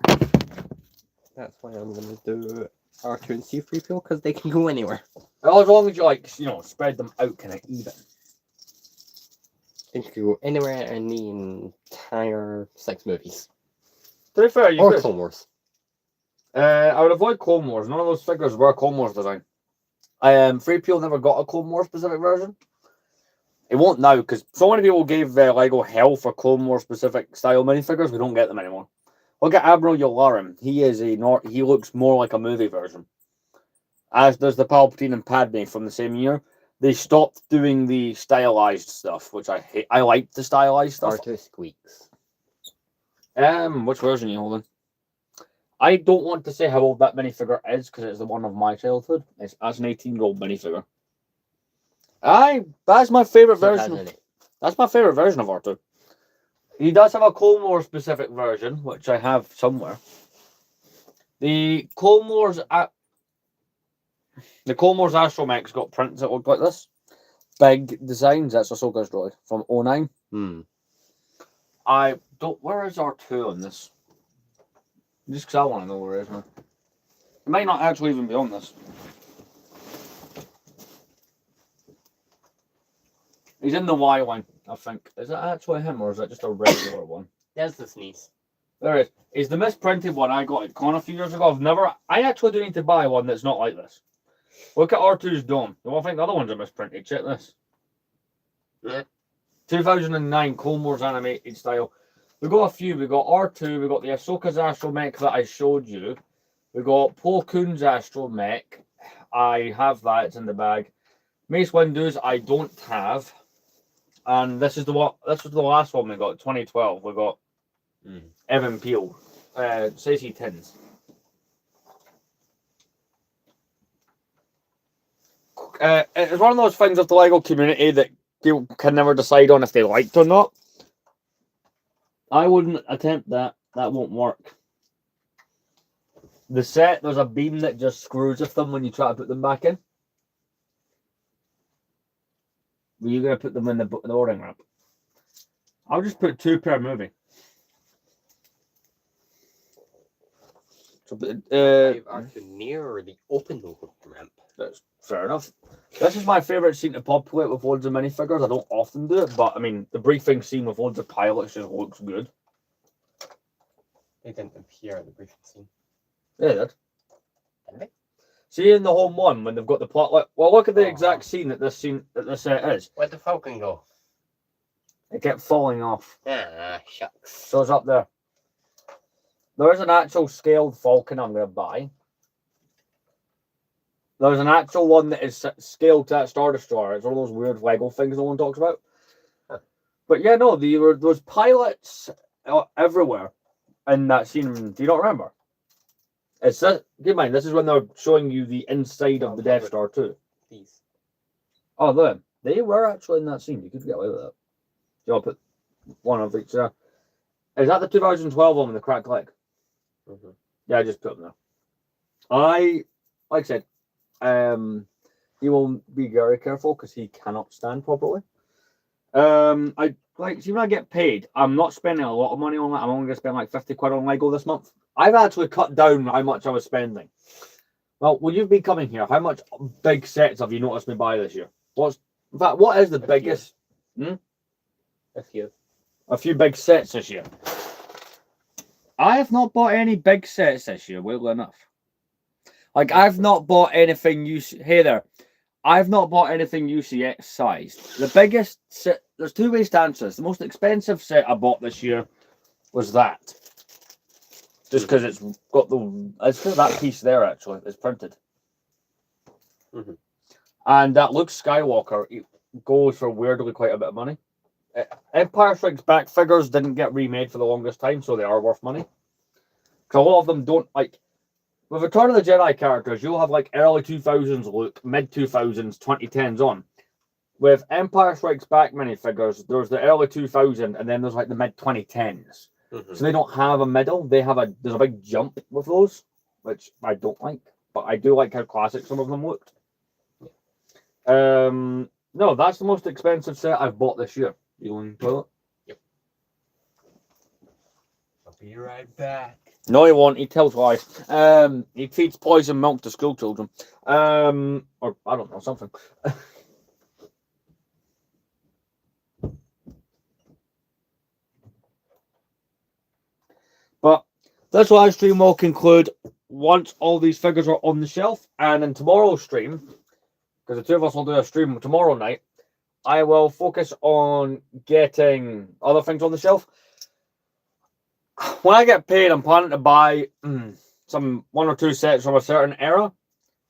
That's why I'm going to do R2 and C-3PO, because they can go anywhere. As long as you spread them out kind of even. They can go anywhere in the entire 6 movies. To be fair, you or could. Clone Wars. I would avoid Clone Wars. None of those figures were Clone Wars design. 3PO never got a Clone Wars specific version. It won't now because so many people gave Lego hell for Clone Wars specific style minifigures. We don't get them anymore. Look at Admiral Yularen. He looks more like a movie version. As does the Palpatine and Padme from the same year. They stopped doing the stylized stuff, which I hate. I like the stylized stuff. R2 squeaks. Which version are you holding? I don't want to say how old that minifigure is because it's the one of my childhood. It's as an 18-year-old minifigure. That's my favorite version. That's my favorite version of R2. He does have a Clone Wars specific version, which I have somewhere. The Clone Wars Astromech's got prints that look like this. Big designs. That's Ahsoka's droid from 09. Where is R2 on this? Just because I want to know where it is, man. It might not actually even be on this. He's in the Y line, I think. Is that actually him, or is that just a regular one? There's the sneeze. There it is. He's the misprinted one I got at Con a few years ago. I actually do need to buy one that's not like this. Look at R2's dome. You won't think the other ones are misprinted. Check this. Yeah. 2009 Clone Wars animated style. We got a few. We got R2. We got the Ahsoka's astromech that I showed you. We got Plo Koon's astromech. I have that. It's in the bag. Mace Windu's I don't have. And this is the one. This was the last one we got. 2012. We got Evan Peel. Says he tins. It's one of those things of the Lego community that people can never decide on if they liked or not. I wouldn't attempt that. That won't work. The set, there's a beam that just screws with them when you try to put them back in. Were you going to put them in the boarding ramp? I'll just put 2 per movie. So, Are you near the open ramp? That's fair enough. This is my favourite scene to populate with loads of minifigures. I don't often do it, but I mean, the briefing scene with loads of pilots just looks good. They didn't appear at the briefing scene. Yeah, they did. Didn't they? See in the home one when they've got the plot. Well, look at the exact scene that this set is. Where'd the Falcon go? It kept falling off. Ah, shucks. So it's up there. There is an actual scaled Falcon I'm going to buy. There's an actual one that is scaled to that Star Destroyer. It's one of those weird Lego things no one talks about. Huh. But yeah, no, there was pilots everywhere in that scene. Do you not remember? It's keep in mind, this is when they're showing you the inside of the Death Star too. These. Oh, they were actually in that scene. You could get away with that. You want to put one of each there. Is that the 2012 one with the cracked leg? Mm-hmm. Yeah, I just put them there. Like I said, he will be very careful because he cannot stand properly. See, when I get paid, I'm not spending a lot of money on that. I'm only going to spend like 50 quid on Lego this month. I've actually cut down how much I was spending. Well, when you've been coming here, how much big sets have you noticed me buy this year? In fact, what is the biggest? A few. A few big sets this year. I have not bought any big sets this year, weirdly enough. Like, I've not bought anything Hey there. I've not bought anything UCX sized. The biggest set, there's 2 ways to answer this. The most expensive set I bought this year was that. Just because it's got it's got that piece there, actually. It's printed. Mm-hmm. And that Luke Skywalker goes for weirdly quite a bit of money. Empire Strikes Back figures didn't get remade for the longest time, so they are worth money. Because a lot of them don't, like, with Return of the Jedi characters, you'll have like early 2000s Luke, mid 2000s, 2010s on. With Empire Strikes Back minifigures, there's the early 2000s, and then there's like the mid 2010s. Mm-hmm. So they don't have a middle. There's a big jump with those, which I don't like. But I do like how classic some of them looked. No, that's the most expensive set I've bought this year. You going to the toilet? Yep. I'll be right back. No, he won't. He tells lies. He feeds poison milk to school children. Or I don't know, something. But this live stream will conclude once all these figures are on the shelf. And in tomorrow's stream, because the 2 of us will do a stream tomorrow night, I will focus on getting other things on the shelf. When I get paid, I'm planning to buy some 1 or 2 sets from a certain era.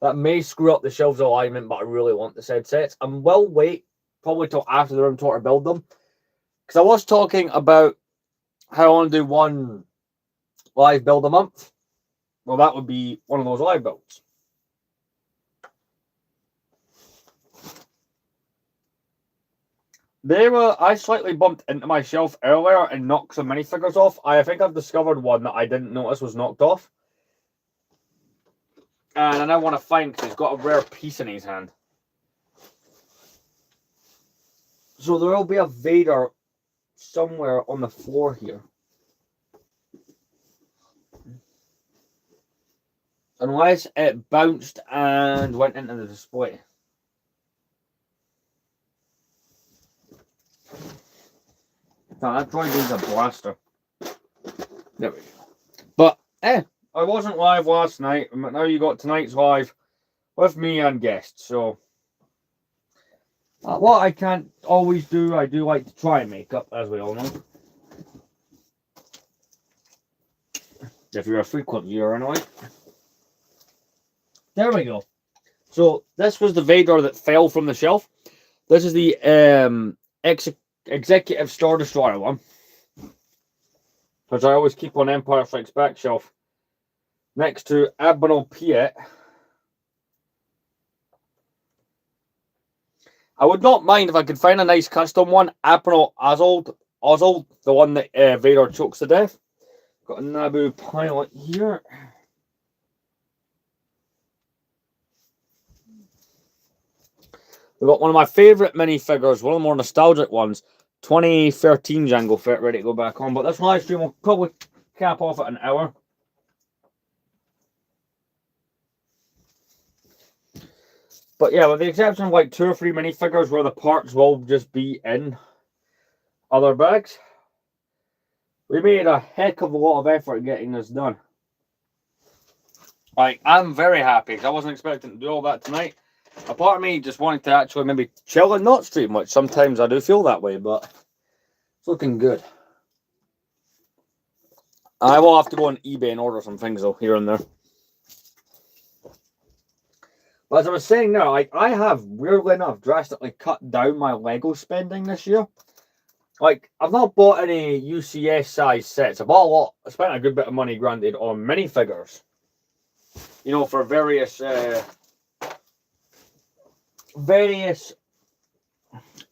That may screw up the shelves alignment, but I really want the said sets. I will wait probably till after the room tour to build them. Because I was talking about how I want to do 1 live build a month. Well, that would be one of those live builds. I slightly bumped into my shelf earlier and knocked some minifigures off. I think I've discovered one that I didn't notice was knocked off. And I now want to find because he's got a rare piece in his hand. So there will be a Vader somewhere on the floor here. Unless it bounced and went into the display. Now, that droid is a blaster. There we go. But, I wasn't live last night, but now you got tonight's live with me and guests, so... what I can't always do, I do like to try and make up, as we all know. If you're a frequent viewer, anyway. There we go. So, this was the Vader that fell from the shelf. This is the Executive Star Destroyer one. Which I always keep on Empire Strikes Back shelf. Next to Admiral Piet. I would not mind if I could find a nice custom one. Admiral Ozzold, the one that Vader chokes to death. Got a Naboo pilot here. We've got one of my favourite minifigures, one of the more nostalgic ones. 2013 Jango Fett, ready to go back on. But this live stream will probably cap off at an hour. But yeah, with the exception of like 2 or 3 minifigures where the parts will just be in other bags, we made a heck of a lot of effort getting this done. Like, I'm very happy because I wasn't expecting to do all that tonight. A part of me just wanted to actually maybe chill and not stream much. Sometimes I do feel that way, but it's looking good. I will have to go on eBay and order some things though, here and there. But as I was saying now, like, I have, weirdly enough, drastically cut down my Lego spending this year. Like, I've not bought any UCS size sets. I bought a lot. I spent a good bit of money, granted, on minifigures. You know, for various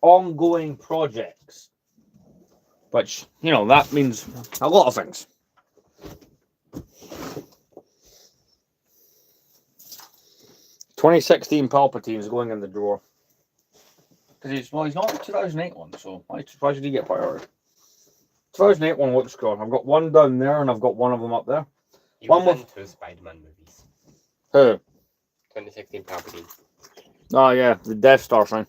ongoing projects. Which, you know, that means a lot of things. "2016 Palpatine's going in the drawer. Because he's not a 2008 one, so why should he get priority? 2008 one looks good. I've got one down there and I've got one of them up there. He One was with in 2 Spider-Man movies. who? 2016 Palpatine, Oh yeah, the Death Star thing.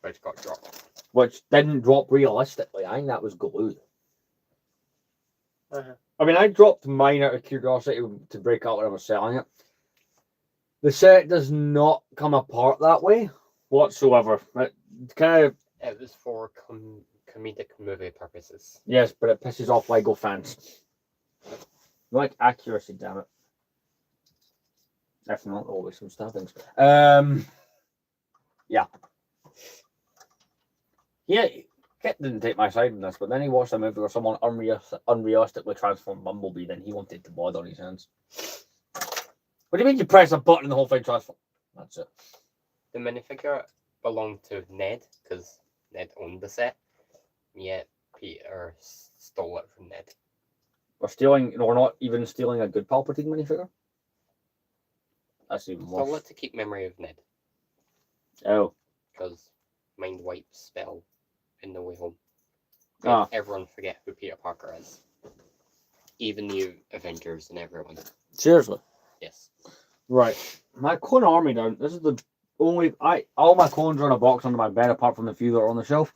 which got dropped. Which didn't drop realistically. I think that was glued. I mean, I dropped mine out of curiosity to break out when I was selling it. The set does not come apart that way whatsoever. It kind of, It was for comedic movie purposes. yes, but it pisses off Lego fans. You like accuracy, damn it. If not, always some stabbings. Yeah. Yeah, Kit didn't take my side in this, but then he watched a movie where someone unrealistically transformed Bumblebee, then he wanted to blood on his hands. What do you mean you press a button and the whole thing transforms? That's it. The minifigure belonged to Ned, because Ned owned the set. Yet Peter stole it from Ned. We're not even stealing a good Palpatine minifigure? That's even Stole worse. it to keep memory of Ned, Oh. because mind wipe spell in No Way Home. Ah. Everyone forget who Peter Parker is. Even the Avengers and everyone. Seriously? Yes. Right. My clone army down. This is the only all my clones are in a box under my bed apart from the few that are on the shelf.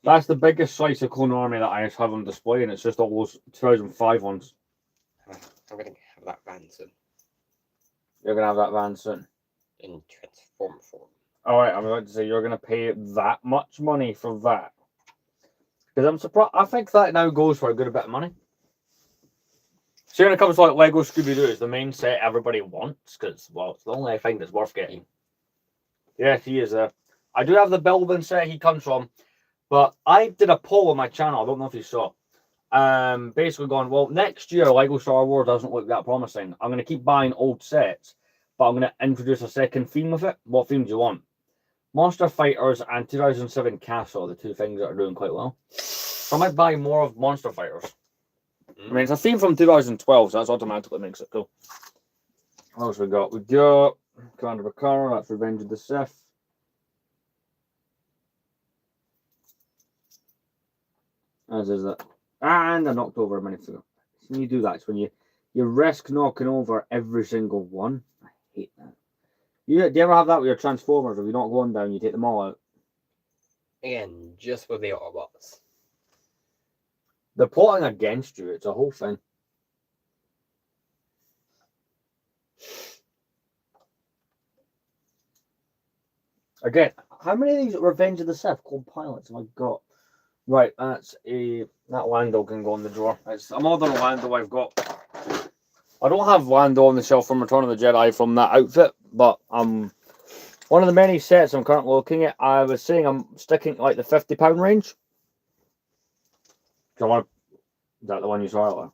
That's the biggest slice of clone army that I have on display, and it's just all those 2005 ones. I'm gonna have that van soon. You're gonna have that van soon. In transform form. Alright, I'm about to say you're gonna pay that much money for that. Because I'm surprised. I think that now goes for a good bit of money. See, when it comes to like Lego Scooby-Doo, it's the main set everybody wants, because, well, it's the only thing that's worth getting. Yeah, he is there. I do have the Belvin set he comes from, but I did a poll on my channel, I don't know if you saw. Basically going, well, next year Lego Star Wars doesn't look that promising. I'm going to keep buying old sets, but I'm going to introduce a second theme with it. What theme do you want? Monster Fighters and 2007 Castle are the two things that are doing quite well. So I might buy more of Monster Fighters. I mean, it's a theme from 2012, so that's automatically makes it cool. What else we got? We got Commander Bakara, that's Revenge of the Sith. As is that. And I knocked over a minifigure. When you do that, it's when you risk knocking over every single one. I hate that. Do you ever have that with your Transformers? If you're not going down, you take them all out? Again, just with the Autobots. They're plotting against you. It's a whole thing. Again, how many of these Revenge of the Sith called pilots have I got? Right, that's that Lando can go in the drawer. It's another Lando I've got. I don't have Lando on the shelf from Return of the Jedi from that outfit, but one of the many sets I'm currently looking at. I was saying I'm sticking to like the £50 range. Do you want? Is that the one you saw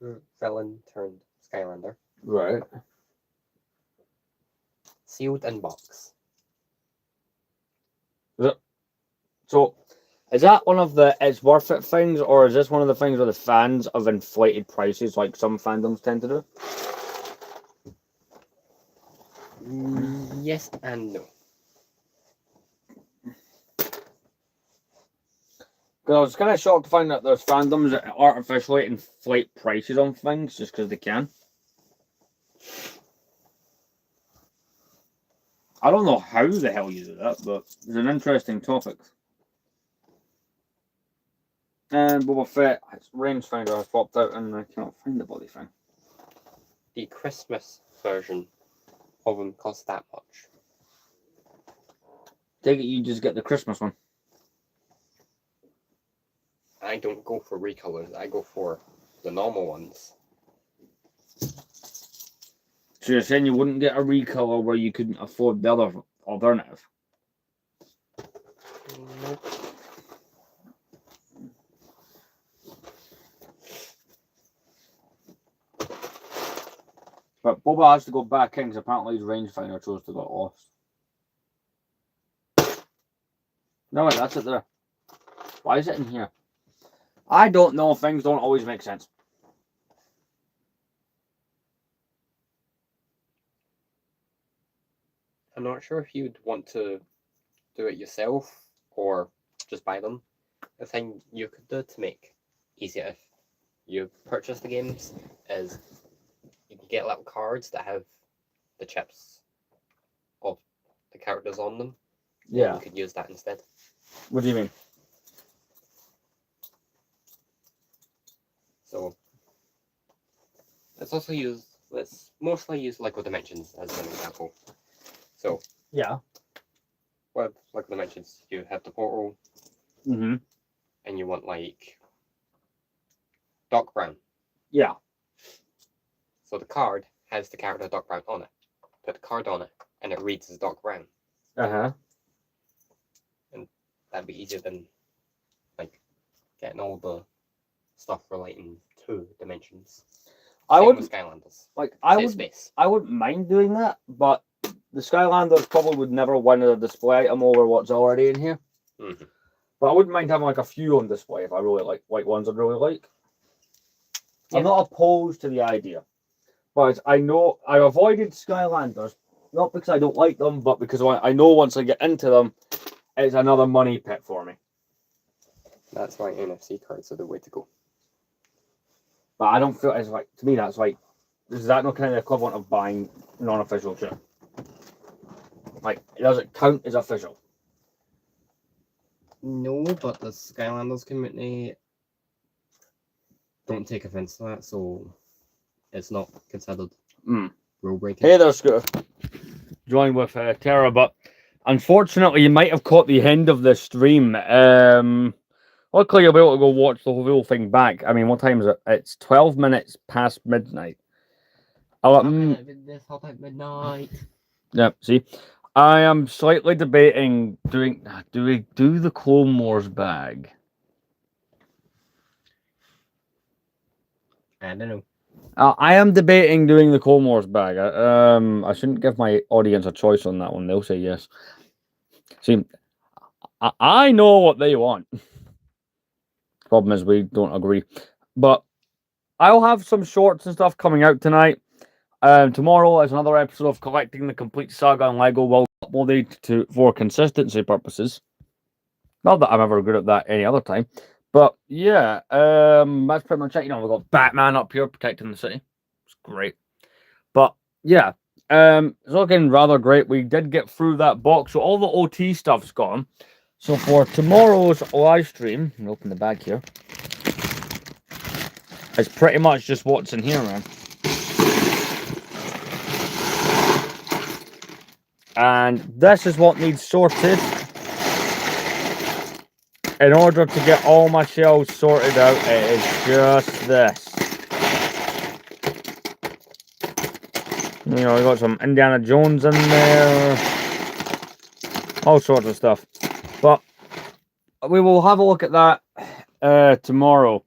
earlier? Villain turned Skylander. Right. Sealed in box. So, is that one of the it's worth it things, or is this one of the things where the fans have inflated prices like some fandoms tend to do? Yes and no. Because I was kind of shocked to find that there's fandoms that artificially inflate prices on things just because they can. I don't know how the hell you do that, but it's an interesting topic. And Boba Fett, its rangefinder has popped out and I cannot find the bloody thing. The Christmas version of them costs that much. Take it you just get the Christmas one. I don't go for recolors, I go for the normal ones. So you're saying you wouldn't get a recolor where you couldn't afford the other alternative? Nope. But Boba has to go back in because apparently his rangefinder chose to go off. No, wait, that's it there. Why is it in here? I don't know. Things don't always make sense. I'm not sure if you'd want to do it yourself or just buy them. The thing you could do to make easier if you purchase the games is you can get little cards that have the chips of the characters on them. Yeah. You could use that instead. What do you mean? So let's also use mostly use Lego Dimensions as an example. So Yeah. with Lego Dimensions, you have the portal Mm-hmm. and you want like Doc Brown. Yeah. So the card has the character Doc Brown on it. Put the card on it and it reads as Doc Brown. Uh-huh. That'd be easier than like getting all the stuff relating to Dimensions. I Same would with Skylanders. like Save space. I wouldn't mind doing that, but the Skylanders probably would never win a display item over what's already in here. Mm-hmm. But I wouldn't mind having like a few on display if I really like ones I'd really like. Yeah. I'm not opposed to the idea. But I know I avoided Skylanders, not because I don't like them, but because I know once I get into them, it's another money pit for me. That's why NFC cards are the way to go. But I don't feel it's like, to me, that's like, is that not kind of the equivalent of buying non-official shit? Like, does it count as official? No, but the Skylanders community don't take offense to that, so it's not considered rule breaking. Hey there, Scooter. Joined with Tara, but unfortunately, you might have caught the end of the stream. Luckily, you'll be able to go watch the whole thing back. I mean, what time is it? It's 12 minutes past midnight. This hot at midnight. Yeah, see, I am slightly debating do we do the Clone Wars bag? I don't know. I am debating doing the Clone Wars bag. I shouldn't give my audience a choice on that one. They'll say yes. See, I know what they want. Problem is we don't agree. But I'll have some shorts and stuff coming out tonight. Tomorrow is another episode of Collecting the Complete Saga on Lego. Well uploaded for consistency purposes. Not that I'm ever good at that any other time. But yeah, that's pretty much it. You know, we've got Batman up here protecting the city. It's great. But yeah, it's looking rather great. We did get through that box, so all the OT stuff's gone. So for tomorrow's live stream, I'll open the bag here. It's pretty much just what's in here, man. And this is what needs sorted in order to get all my shelves sorted out. It is just this. You know, we got some Indiana Jones in there, all sorts of stuff. But we will have a look at that tomorrow.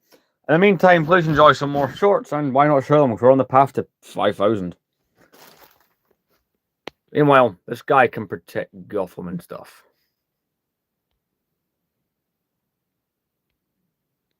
In the meantime, please enjoy some more shorts, and why not share them? We're on the path to 5,000. Meanwhile, this guy can protect Gotham and stuff.